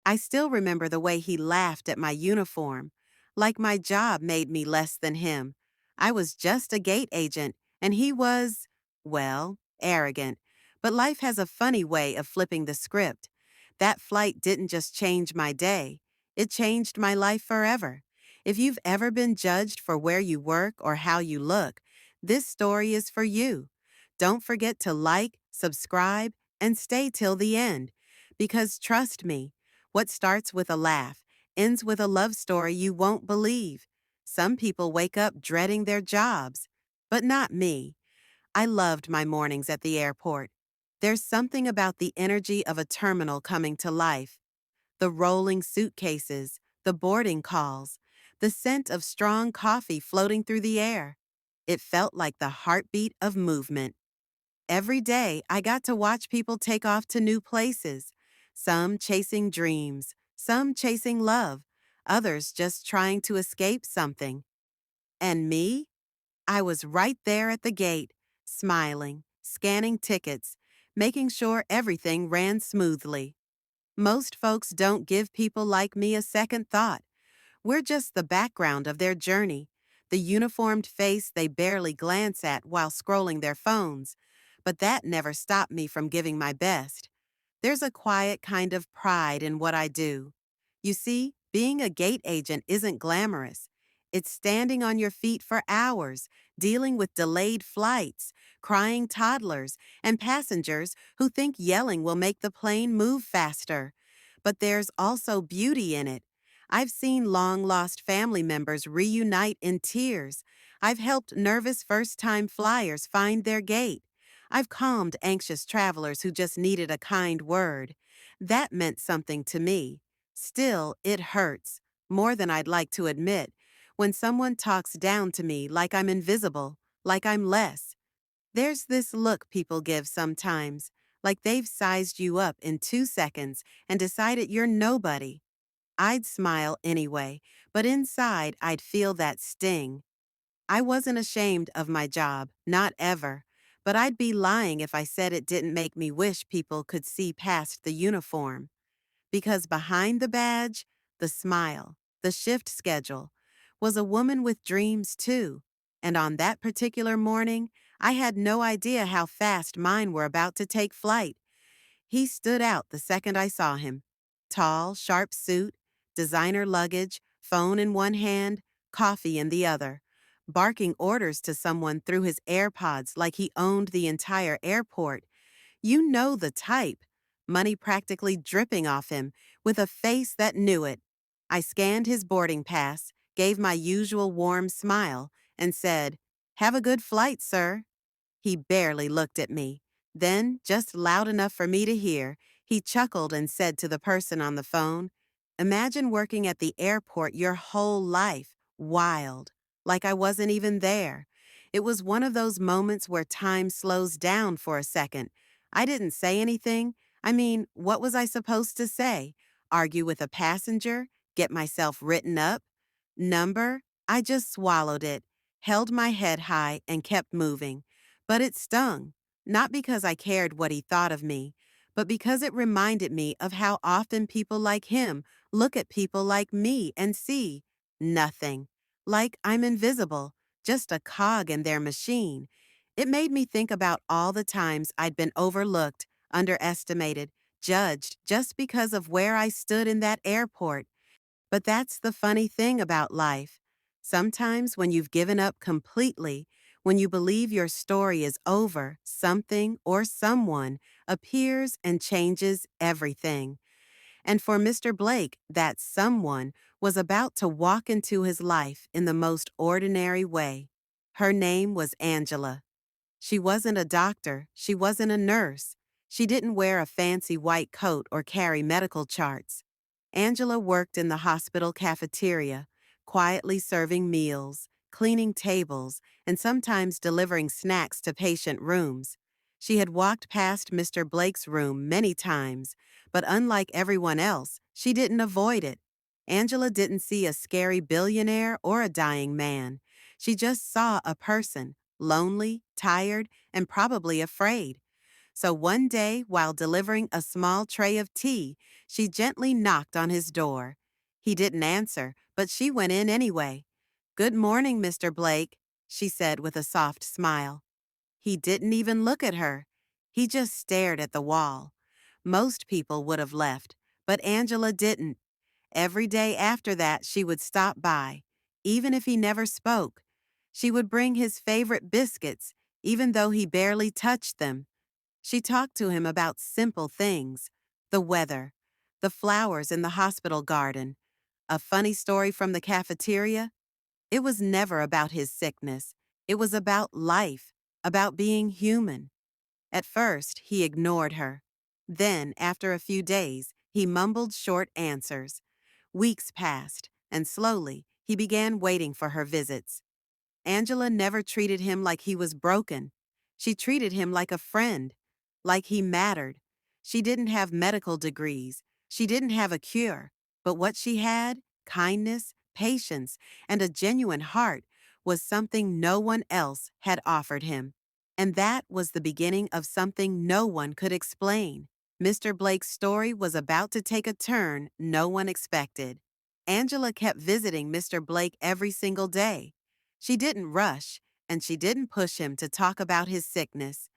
I still remember the way he laughed at my uniform, like my job made me less than him. I was just a gate agent, and he was, well, arrogant. But life has a funny way of flipping the script. That flight didn't just change my day, it changed my life forever. If you've ever been judged for where you work or how you look, this story is for you. Don't forget to like, subscribe, and stay till the end. Because trust me, what starts with a laugh ends with a love story you won't believe. Some people wake up dreading their jobs, but not me. I loved my mornings at the airport. There's something about the energy of a terminal coming to life. The rolling suitcases, the boarding calls, the scent of strong coffee floating through the air. It felt like the heartbeat of movement. Every day, I got to watch people take off to new places, some chasing dreams, some chasing love, others just trying to escape something. And me? I was right there at the gate, smiling, scanning tickets, making sure everything ran smoothly. Most folks don't give people like me a second thought. We're just the background of their journey, the uniformed face they barely glance at while scrolling their phones. But that never stopped me from giving my best. There's a quiet kind of pride in what I do. You see, being a gate agent isn't glamorous. It's standing on your feet for hours, dealing with delayed flights, crying toddlers, and passengers who think yelling will make the plane move faster. But there's also beauty in it. I've seen long-lost family members reunite in tears. I've helped nervous first-time flyers find their gate. I've calmed anxious travelers who just needed a kind word. That meant something to me. Still, it hurts, more than I'd like to admit, when someone talks down to me like I'm invisible, like I'm less. There's this look people give sometimes, like they've sized you up in 2 seconds and decided you're nobody. I'd smile anyway, but inside I'd feel that sting. I wasn't ashamed of my job, not ever, but I'd be lying if I said it didn't make me wish people could see past the uniform. Because behind the badge, the smile, the shift schedule, was a woman with dreams too. And on that particular morning, I had no idea how fast mine were about to take flight. He stood out the second I saw him. Tall, sharp suit, designer luggage, phone in one hand, coffee in the other, barking orders to someone through his AirPods like he owned the entire airport. You know the type. Money practically dripping off him, with a face that knew it. I scanned his boarding pass, gave my usual warm smile, and said, "Have a good flight, sir." He barely looked at me. Then, just loud enough for me to hear, he chuckled and said to the person on the phone, "Imagine working at the airport your whole life, wild, like I wasn't even there." It was one of those moments where time slows down for a second. I didn't say anything. I mean, what was I supposed to say? Argue with a passenger? Get myself written up? Number? I just swallowed it, held my head high, and kept moving. But it stung, not because I cared what he thought of me, but because it reminded me of how often people like him look at people like me and see nothing. Like I'm invisible, just a cog in their machine. It made me think about all the times I'd been overlooked, underestimated, judged just because of where I stood in that airport. But that's the funny thing about life. Sometimes when you've given up completely, when you believe your story is over, something or someone appears and changes everything. And for Mr. Blake, that someone was about to walk into his life in the most ordinary way. Her name was Angela. She wasn't a doctor. She wasn't a nurse. She didn't wear a fancy white coat or carry medical charts. Angela worked in the hospital cafeteria, quietly serving meals, cleaning tables, and sometimes delivering snacks to patient rooms. She had walked past Mr. Blake's room many times, but unlike everyone else, she didn't avoid it. Angela didn't see a scary billionaire or a dying man. She just saw a person, lonely, tired, and probably afraid. So one day, while delivering a small tray of tea, she gently knocked on his door. He didn't answer, but she went in anyway. "Good morning, Mr. Blake," she said with a soft smile. He didn't even look at her. He just stared at the wall. Most people would have left, but Angela didn't. Every day after that, she would stop by, even if he never spoke. She would bring his favorite biscuits, even though he barely touched them. She talked to him about simple things: the weather, the flowers in the hospital garden, a funny story from the cafeteria. It was never about his sickness. It was about life, about being human. At first, he ignored her. Then, after a few days, he mumbled short answers. Weeks passed, and slowly, he began waiting for her visits. Angela never treated him like he was broken. She treated him like a friend, like he mattered. She didn't have medical degrees. She didn't have a cure. But what she had, kindness, patience, and a genuine heart, was something no one else had offered him. And that was the beginning of something no one could explain. Mr. Blake's story was about to take a turn no one expected. Angela kept visiting Mr. Blake every single day. She didn't rush, and she didn't push him to talk about his sickness.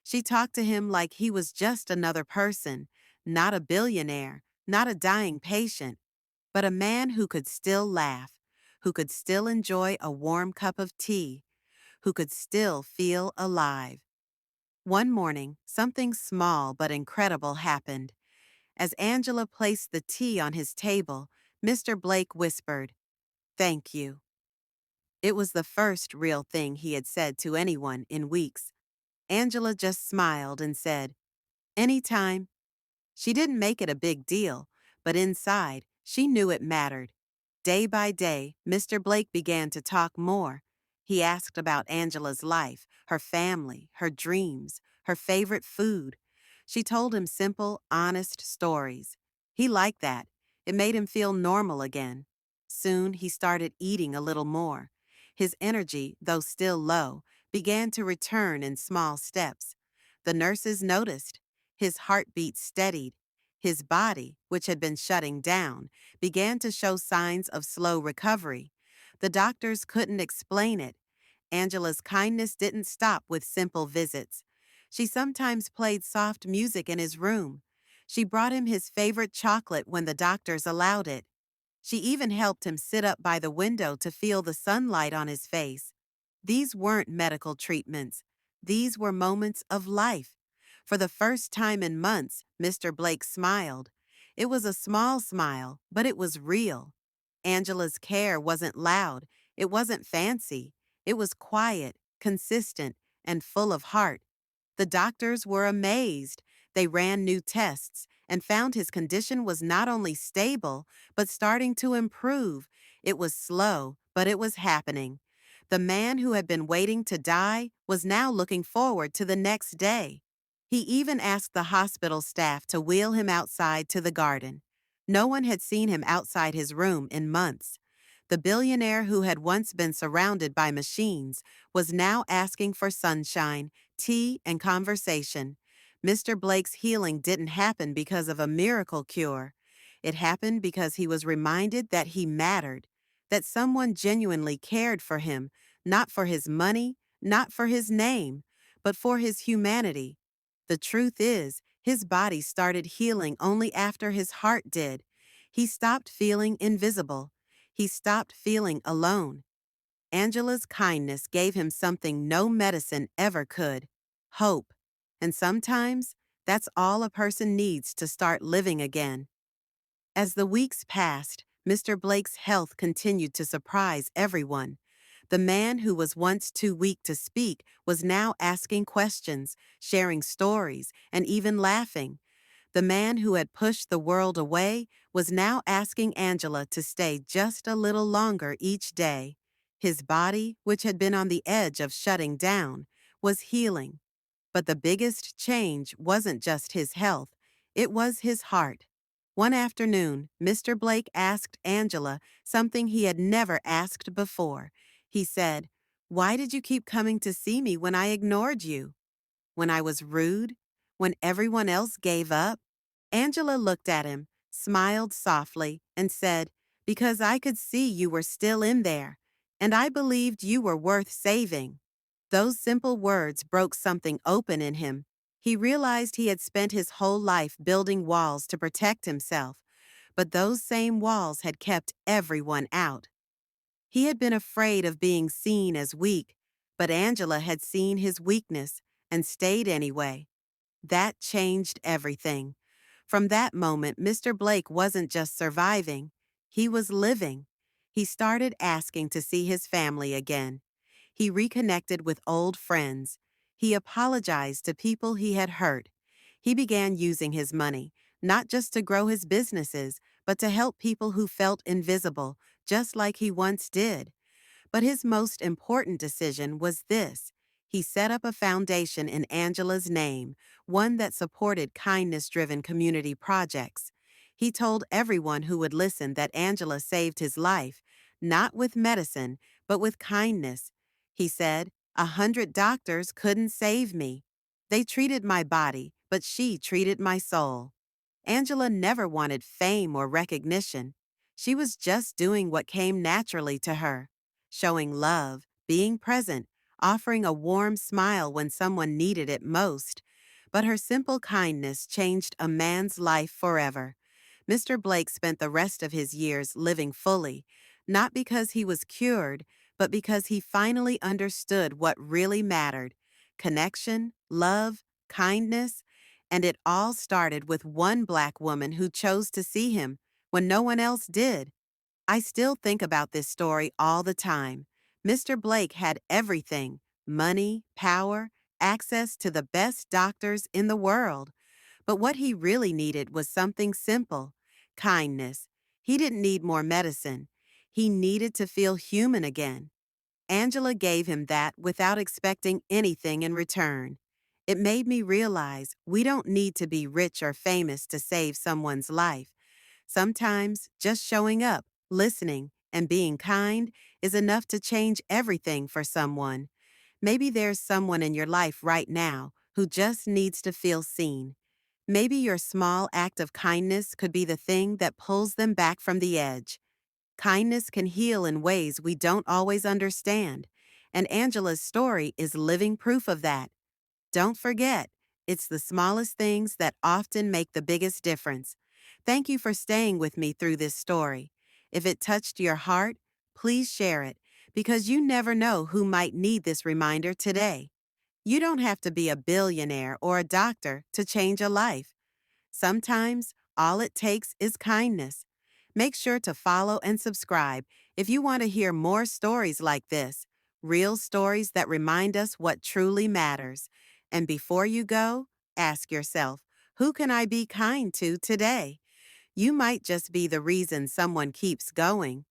She talked to him like he was just another person, not a billionaire, not a dying patient, but a man who could still laugh, who could still enjoy a warm cup of tea, who could still feel alive. One morning, something small but incredible happened. As Angela placed the tea on his table, Mr. Blake whispered, "Thank you." It was the first real thing he had said to anyone in weeks. Angela just smiled and said, "Anytime." She didn't make it a big deal, but inside, she knew it mattered. Day by day, Mr. Blake began to talk more. He asked about Angela's life, her family, her dreams, her favorite food. She told him simple, honest stories. He liked that. It made him feel normal again. Soon, he started eating a little more. His energy, though still low, began to return in small steps. The nurses noticed. His heartbeat steadied. His body, which had been shutting down, began to show signs of slow recovery. The doctors couldn't explain it. Angela's kindness didn't stop with simple visits. She sometimes played soft music in his room. She brought him his favorite chocolate when the doctors allowed it. She even helped him sit up by the window to feel the sunlight on his face. These weren't medical treatments. These were moments of life. For the first time in months, Mr. Blake smiled. It was a small smile, but it was real. Angela's care wasn't loud. It wasn't fancy. It was quiet, consistent, and full of heart. The doctors were amazed. They ran new tests and found his condition was not only stable, but starting to improve. It was slow, but it was happening. The man who had been waiting to die was now looking forward to the next day. He even asked the hospital staff to wheel him outside to the garden. No one had seen him outside his room in months. The billionaire who had once been surrounded by machines was now asking for sunshine, tea, and conversation. Mr. Blake's healing didn't happen because of a miracle cure. It happened because he was reminded that he mattered, that someone genuinely cared for him, not for his money, not for his name, but for his humanity. The truth is, his body started healing only after his heart did. He stopped feeling invisible. He stopped feeling alone. Angela's kindness gave him something no medicine ever could: hope. And sometimes, that's all a person needs to start living again. As the weeks passed, Mr. Blake's health continued to surprise everyone. The man who was once too weak to speak was now asking questions, sharing stories, and even laughing. The man who had pushed the world away was now asking Angela to stay just a little longer each day. His body, which had been on the edge of shutting down, was healing. But the biggest change wasn't just his health, it was his heart. One afternoon, Mr. Blake asked Angela something he had never asked before. He said, "Why did you keep coming to see me when I ignored you? When I was rude? when everyone else gave up? Angela looked at him, smiled softly, and said, "Because I could see you were still in there, and I believed you were worth saving." Those simple words broke something open in him. He realized he had spent his whole life building walls to protect himself, but those same walls had kept everyone out. He had been afraid of being seen as weak, but Angela had seen his weakness and stayed anyway. That changed everything. From that moment, Mr. Blake wasn't just surviving, he was living. He started asking to see his family again. He reconnected with old friends. He apologized to people he had hurt. He began using his money, not just to grow his businesses, but to help people who felt invisible, just like he once did. But his most important decision was this. He set up a foundation in Angela's name, one that supported kindness-driven community projects. He told everyone who would listen that Angela saved his life, not with medicine, but with kindness. He said, "100 doctors couldn't save me. They treated my body, but she treated my soul." Angela never wanted fame or recognition. She was just doing what came naturally to her, showing love, being present, offering a warm smile when someone needed it most. But her simple kindness changed a man's life forever. Mr. Blake spent the rest of his years living fully, not because he was cured, but because he finally understood what really mattered: connection, love, kindness, and it all started with one Black woman who chose to see him when no one else did. I still think about this story all the time. Mr. Blake had everything: money, power, access to the best doctors in the world. But what he really needed was something simple: kindness. He didn't need more medicine. He needed to feel human again. Angela gave him that without expecting anything in return. It made me realize we don't need to be rich or famous to save someone's life. Sometimes just showing up, listening, and being kind is enough to change everything for someone. Maybe there's someone in your life right now who just needs to feel seen. Maybe your small act of kindness could be the thing that pulls them back from the edge. Kindness can heal in ways we don't always understand, and Angela's story is living proof of that. Don't forget, it's the smallest things that often make the biggest difference. Thank you for staying with me through this story. If it touched your heart, please share it, because you never know who might need this reminder today. You don't have to be a billionaire or a doctor to change a life. Sometimes, all it takes is kindness. Make sure to follow and subscribe if you want to hear more stories like this, real stories that remind us what truly matters. And before you go, ask yourself, who can I be kind to today? You might just be the reason someone keeps going.